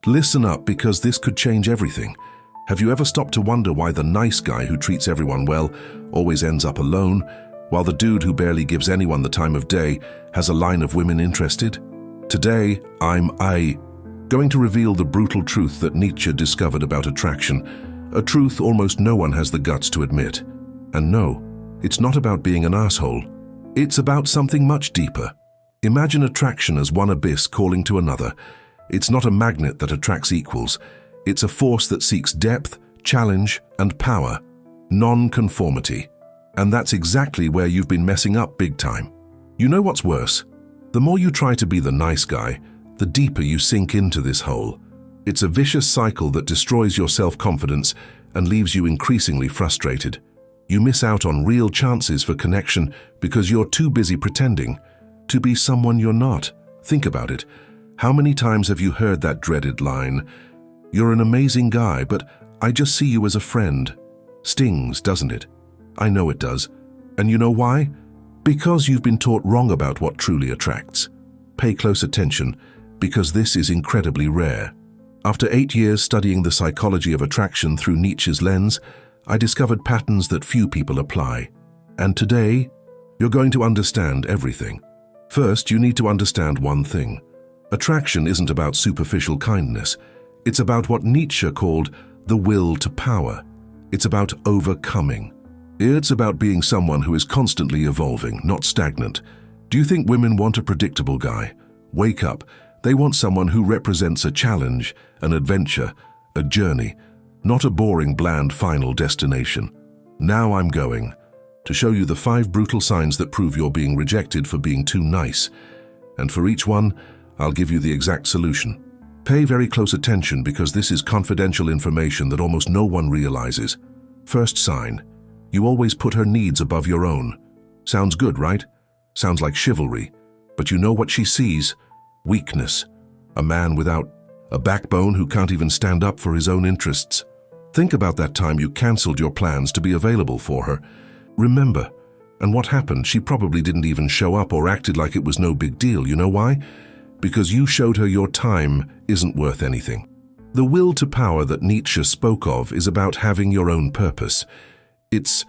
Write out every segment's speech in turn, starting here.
Listen up, because this could change everything. Have you ever stopped to wonder why the nice guy who treats everyone well always ends up alone, while the dude who barely gives anyone the time of day has a line of women interested? Today, I'm going to reveal the brutal truth that Nietzsche discovered about attraction, a truth almost no one has the guts to admit. And no, it's not about being an asshole. It's about something much deeper. Imagine attraction as one abyss calling to another. It's not a magnet that attracts equals. It's a force that seeks depth, challenge, and power. Non-conformity. And that's exactly where you've been messing up big time. You know what's worse? The more you try to be the nice guy, the deeper you sink into this hole. It's a vicious cycle that destroys your self-confidence and leaves you increasingly frustrated. You miss out on real chances for connection because you're too busy pretending to be someone you're not. Think about it. How many times have you heard that dreaded line, "You're an amazing guy, but I just see you as a friend"? Stings, doesn't it? I know it does. And you know why? Because you've been taught wrong about what truly attracts. Pay close attention, because this is incredibly rare. After 8 years studying the psychology of attraction through Nietzsche's lens, I discovered patterns that few people apply. And today, you're going to understand everything. First, you need to understand one thing. Attraction isn't about superficial kindness. It's about what Nietzsche called the will to power. It's about overcoming. It's about being someone who is constantly evolving, not stagnant. Do you think women want a predictable guy? Wake up. They want someone who represents a challenge, an adventure, a journey, not a boring, bland final destination. Now I'm going to show you the 5 brutal signs that prove you're being rejected for being too nice. And for each one, I'll give you the exact solution. Pay very close attention, because this is confidential information that almost no one realizes. First sign: you always put her needs above your own. Sounds good, right? Sounds like chivalry. But you know what she sees? Weakness. A man without a backbone who can't even stand up for his own interests. Think about that time you cancelled your plans to be available for her. Remember. And what happened? She probably didn't even show up or acted like it was no big deal. You know why? Because you showed her your time isn't worth anything. The will to power that Nietzsche spoke of is about having your own purpose. It's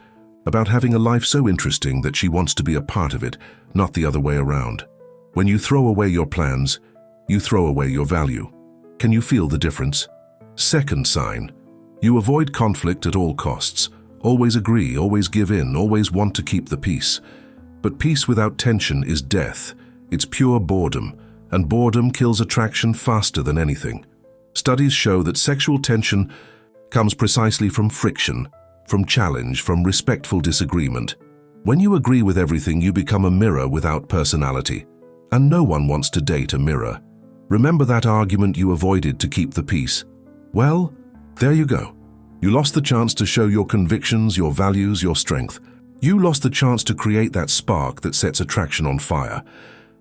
about having a life so interesting that she wants to be a part of it, not the other way around. When you throw away your plans, you throw away your value. Can you feel the difference? Second sign: you avoid conflict at all costs. Always agree, always give in, always want to keep the peace. But peace without tension is death. It's pure boredom, and boredom kills attraction faster than anything. Studies show that sexual tension comes precisely from friction, from challenge, from respectful disagreement. When you agree with everything, you become a mirror without personality. And no one wants to date a mirror. Remember that argument you avoided to keep the peace? Well, there you go. You lost the chance to show your convictions, your values, your strength. You lost the chance to create that spark that sets attraction on fire.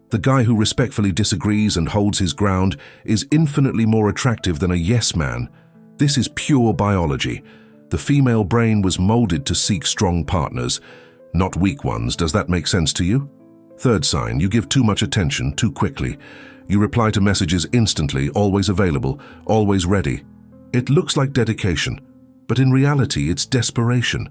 The guy who respectfully disagrees and holds his ground is infinitely more attractive than a yes man. This is pure biology. The female brain was molded to seek strong partners, not weak ones. Does that make sense to you? Third sign: you give too much attention too quickly. You reply to messages instantly, always available, always ready. It looks like dedication, but in reality it's desperation.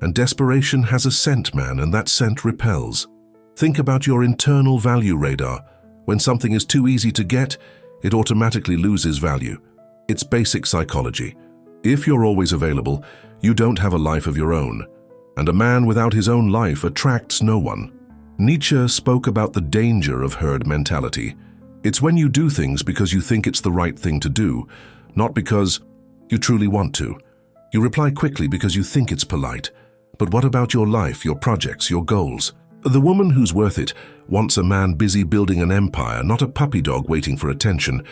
And desperation has a scent, man, and that scent repels. Think about your internal value radar. When something is too easy to get, it automatically loses value. It's basic psychology. If you're always available, you don't have a life of your own. And a man without his own life attracts no one. Nietzsche spoke about the danger of herd mentality. It's when you do things because you think it's the right thing to do, not because you truly want to. You reply quickly because you think it's polite. But what about your life, your projects, your goals? The woman who's worth it wants a man busy building an empire, not a puppy dog waiting for attention.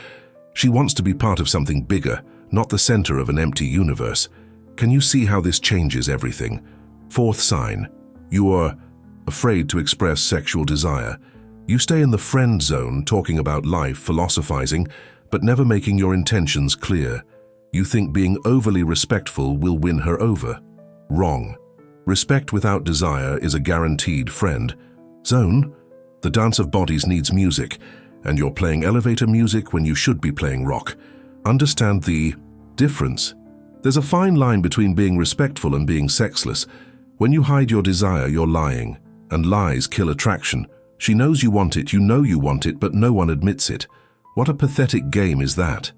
She wants to be part of something bigger, not the center of an empty universe. Can you see how this changes everything? Fourth sign: you are afraid to express sexual desire. You stay in the friend zone, talking about life, philosophizing, but never making your intentions clear. You think being overly respectful will win her over. Wrong. Respect without desire is a guaranteed friend zone. The dance of bodies needs music, and you're playing elevator music when you should be playing rock. Understand the difference. There's a fine line between being respectful and being sexless. When you hide your desire, you're lying, and lies kill attraction. She knows you want it, you know you want it, but no one admits it. What a pathetic game is that?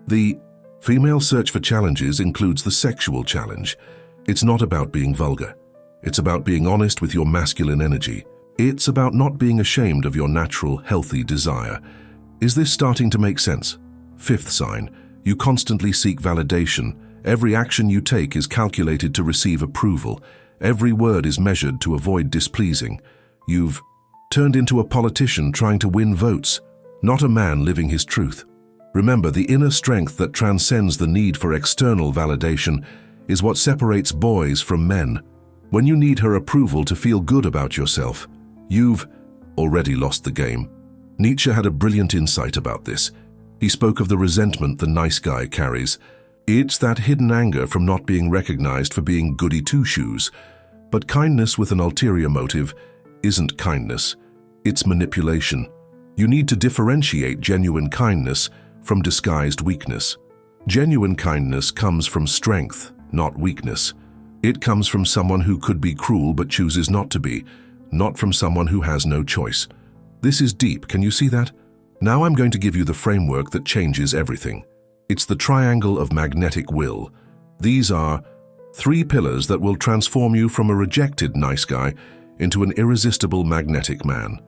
The female search for challenges includes the sexual challenge. It's not about being vulgar. It's about being honest with your masculine energy. It's about not being ashamed of your natural, healthy desire. Is this starting to make sense? Fifth sign, you constantly seek validation. Every action you take is calculated to receive approval. Every word is measured to avoid displeasing. You've turned into a politician trying to win votes, not a man living his truth. Remember, the inner strength that transcends the need for external validation is what separates boys from men. When you need her approval to feel good about yourself, you've already lost the game. Nietzsche had a brilliant insight about this. He spoke of the resentment the nice guy carries. It's that hidden anger from not being recognized for being goody two-shoes. But kindness with an ulterior motive isn't kindness. It's manipulation. You need to differentiate genuine kindness from disguised weakness. Genuine kindness comes from strength, not weakness. It comes from someone who could be cruel but chooses not to be, not from someone who has no choice. This is deep, can you see that? Now I'm going to give you the framework that changes everything. It's the triangle of magnetic will. These are 3 pillars that will transform you from a rejected nice guy into an irresistible magnetic man.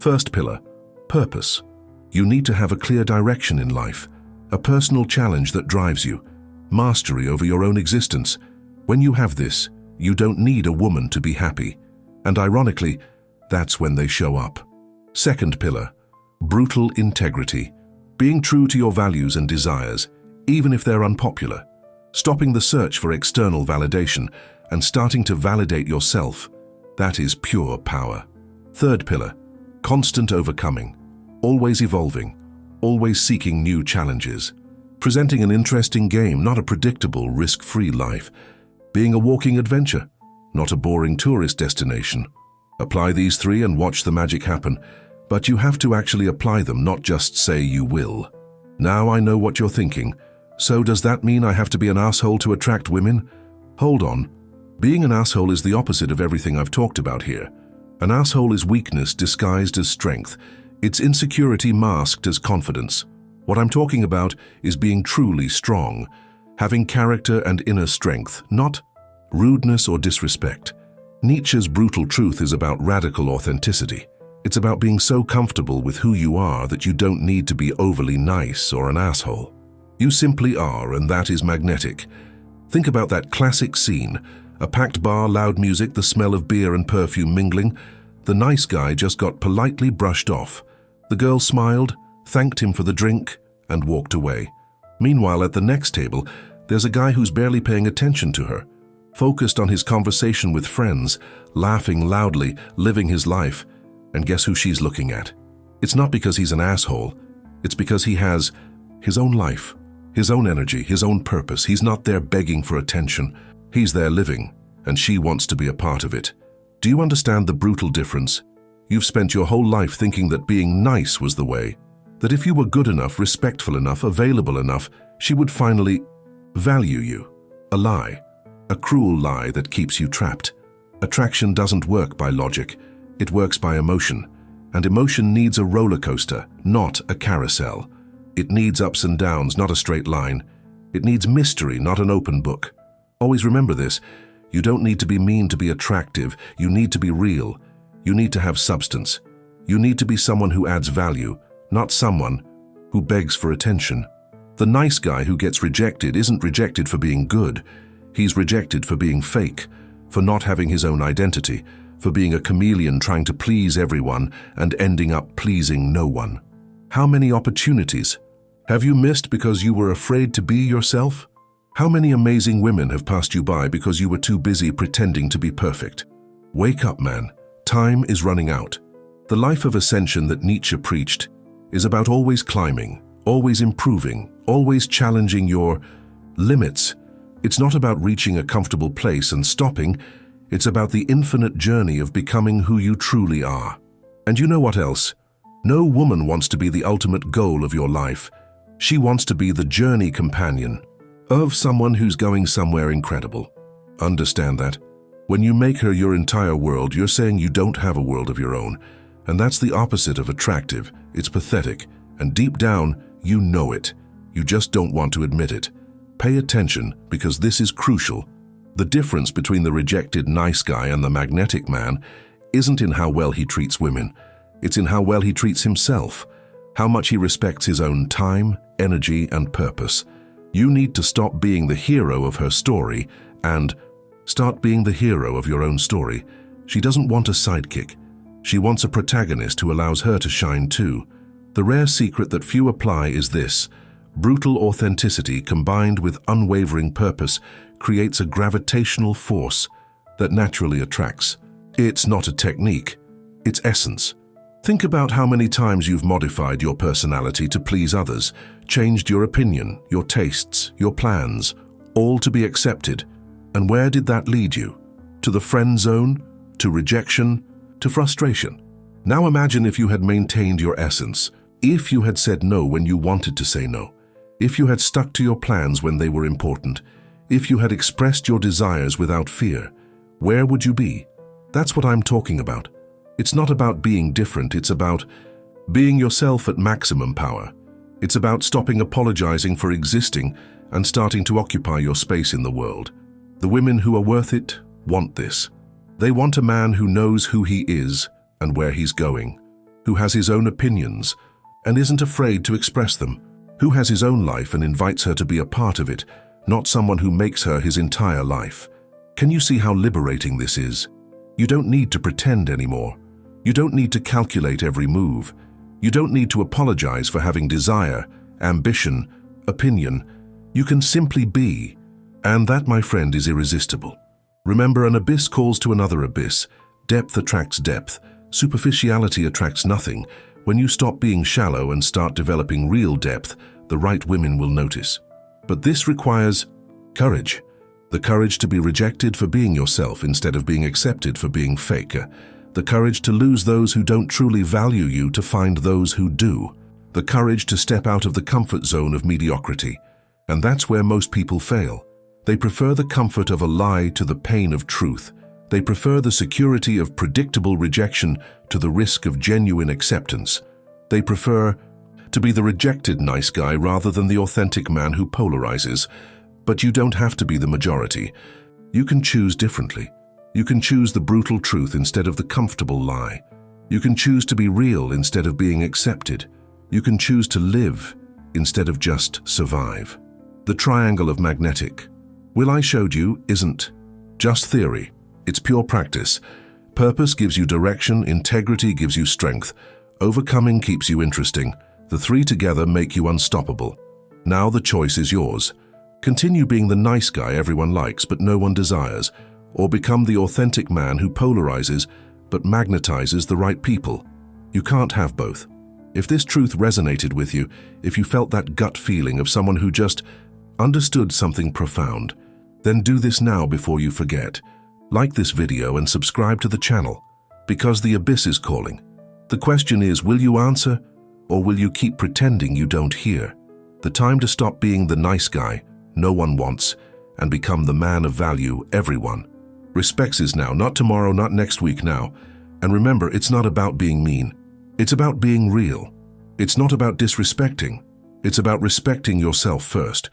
First pillar, purpose. You need to have a clear direction in life, a personal challenge that drives you, mastery over your own existence. When you have this, you don't need a woman to be happy. And ironically, that's when they show up. Second pillar, brutal integrity. Being true to your values and desires, even if they're unpopular. Stopping the search for external validation and starting to validate yourself. That is pure power. Third pillar, constant overcoming. Always evolving, always seeking new challenges. Presenting an interesting game, not a predictable, risk-free life. Being a walking adventure, not a boring tourist destination. Apply these 3 and watch the magic happen. But you have to actually apply them, not just say you will. Now I know what you're thinking. So does that mean I have to be an asshole to attract women? Hold on. Being an asshole is the opposite of everything I've talked about here. An asshole is weakness disguised as strength. It's insecurity masked as confidence. What I'm talking about is being truly strong, having character and inner strength, not rudeness or disrespect. Nietzsche's brutal truth is about radical authenticity. It's about being so comfortable with who you are that you don't need to be overly nice or an asshole. You simply are, and that is magnetic. Think about that classic scene. A packed bar, loud music, the smell of beer and perfume mingling. The nice guy just got politely brushed off. The girl smiled, thanked him for the drink, and walked away. Meanwhile, at the next table, there's a guy who's barely paying attention to her, focused on his conversation with friends, laughing loudly, living his life. And guess who she's looking at? It's not because he's an asshole. It's because he has his own life, his own energy, his own purpose. He's not there begging for attention. He's there living, and she wants to be a part of it. Do you understand the brutal difference? You've spent your whole life thinking that being nice was the way, that if you were good enough, respectful enough, available enough, she would finally value you. A lie, a cruel lie that keeps you trapped. Attraction doesn't work by logic. It works by emotion, and emotion needs a roller coaster, not a carousel. It needs ups and downs, not a straight line. It needs mystery, not an open book. Always remember this. You don't need to be mean to be attractive. You need to be real. You need to have substance. You need to be someone who adds value, not someone who begs for attention. The nice guy who gets rejected isn't rejected for being good. He's rejected for being fake, for not having his own identity, for being a chameleon trying to please everyone and ending up pleasing no one. How many opportunities have you missed because you were afraid to be yourself? How many amazing women have passed you by because you were too busy pretending to be perfect? Wake up, man. Time is running out. The life of ascension that Nietzsche preached is about always climbing, always improving, always challenging your limits. It's not about reaching a comfortable place and stopping. It's about the infinite journey of becoming who you truly are. And you know what else? No woman wants to be the ultimate goal of your life. She wants to be the journey companion of someone who's going somewhere incredible. Understand that? When you make her your entire world, you're saying you don't have a world of your own. And that's the opposite of attractive. It's pathetic. And deep down, you know it. You just don't want to admit it. Pay attention, because this is crucial. The difference between the rejected nice guy and the magnetic man isn't in how well he treats women. It's in how well he treats himself, how much he respects his own time, energy, and purpose. You need to stop being the hero of her story and start being the hero of your own story. She doesn't want a sidekick. She wants a protagonist who allows her to shine too. The rare secret that few apply is this: brutal authenticity combined with unwavering purpose creates a gravitational force that naturally attracts. It's not a technique, it's essence. Think about how many times you've modified your personality to please others, changed your opinion, your tastes, your plans, all to be accepted. And where did that lead you? To the friend zone? To rejection? To frustration? Now imagine if you had maintained your essence, if you had said no when you wanted to say no, if you had stuck to your plans when they were important, if you had expressed your desires without fear. Where would you be? That's what I'm talking about. It's not about being different, it's about being yourself at maximum power. It's about stopping apologizing for existing and starting to occupy your space in the world. The women who are worth it want this. They want a man who knows who he is and where he's going, who has his own opinions and isn't afraid to express them, who has his own life and invites her to be a part of it, not someone who makes her his entire life. Can you see how liberating this is? You don't need to pretend anymore. You don't need to calculate every move. You don't need to apologize for having desire, ambition, opinion. You can simply be. And that, my friend, is irresistible. Remember, an abyss calls to another abyss. Depth attracts depth. Superficiality attracts nothing. When you stop being shallow and start developing real depth, the right women will notice. But this requires courage. The courage to be rejected for being yourself instead of being accepted for being fake. The courage to lose those who don't truly value you to find those who do. The courage to step out of the comfort zone of mediocrity. And that's where most people fail. They prefer the comfort of a lie to the pain of truth. They prefer the security of predictable rejection to the risk of genuine acceptance. They prefer to be the rejected nice guy rather than the authentic man who polarizes. But you don't have to be the majority. You can choose differently. You can choose the brutal truth instead of the comfortable lie. You can choose to be real instead of being accepted. You can choose to live instead of just survive. The triangle of magnetic. Will I showed you isn't just theory. It's pure practice. Purpose gives you direction, integrity gives you strength, overcoming keeps you interesting. The three together make you unstoppable. Now the choice is yours. Continue being the nice guy everyone likes but no one desires, or become the authentic man who polarizes but magnetizes the right people. You can't have both. If this truth resonated with you, if you felt that gut feeling of someone who just understood something profound, then do this now before you forget. Like this video and subscribe to the channel, because the abyss is calling. The question is, will you answer, or will you keep pretending you don't hear? The time to stop being the nice guy no one wants and become the man of value everyone respects is now, not tomorrow, not next week, now. And remember, it's not about being mean. It's about being real. It's not about disrespecting. It's about respecting yourself first.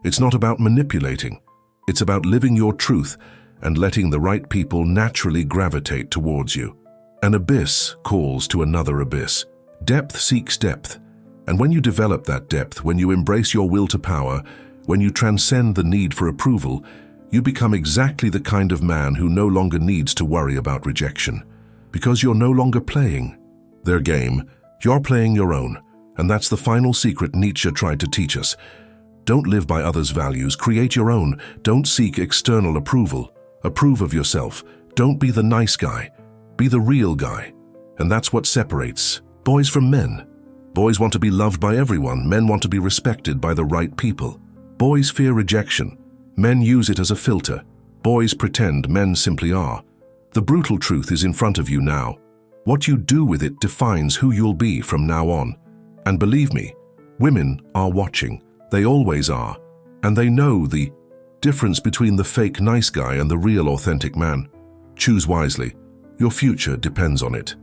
It's not about manipulating. It's about living your truth and letting the right people naturally gravitate towards you. An abyss calls to another abyss. Depth seeks depth. And when you develop that depth, when you embrace your will to power, when you transcend the need for approval, you become exactly the kind of man who no longer needs to worry about rejection. Because you're no longer playing their game, you're playing your own. And that's the final secret Nietzsche tried to teach us. Don't live by others' values, create your own. Don't seek external approval. Approve of yourself. Don't be the nice guy. Be the real guy. And that's what separates boys from men. Boys want to be loved by everyone. Men want to be respected by the right people. Boys fear rejection. Men use it as a filter. Boys pretend, men simply are. The brutal truth is in front of you now. What you do with it defines who you'll be from now on. And believe me, Women are watching. They always are. And they know the difference between the fake nice guy and the real authentic man. Choose wisely. Your future depends on it.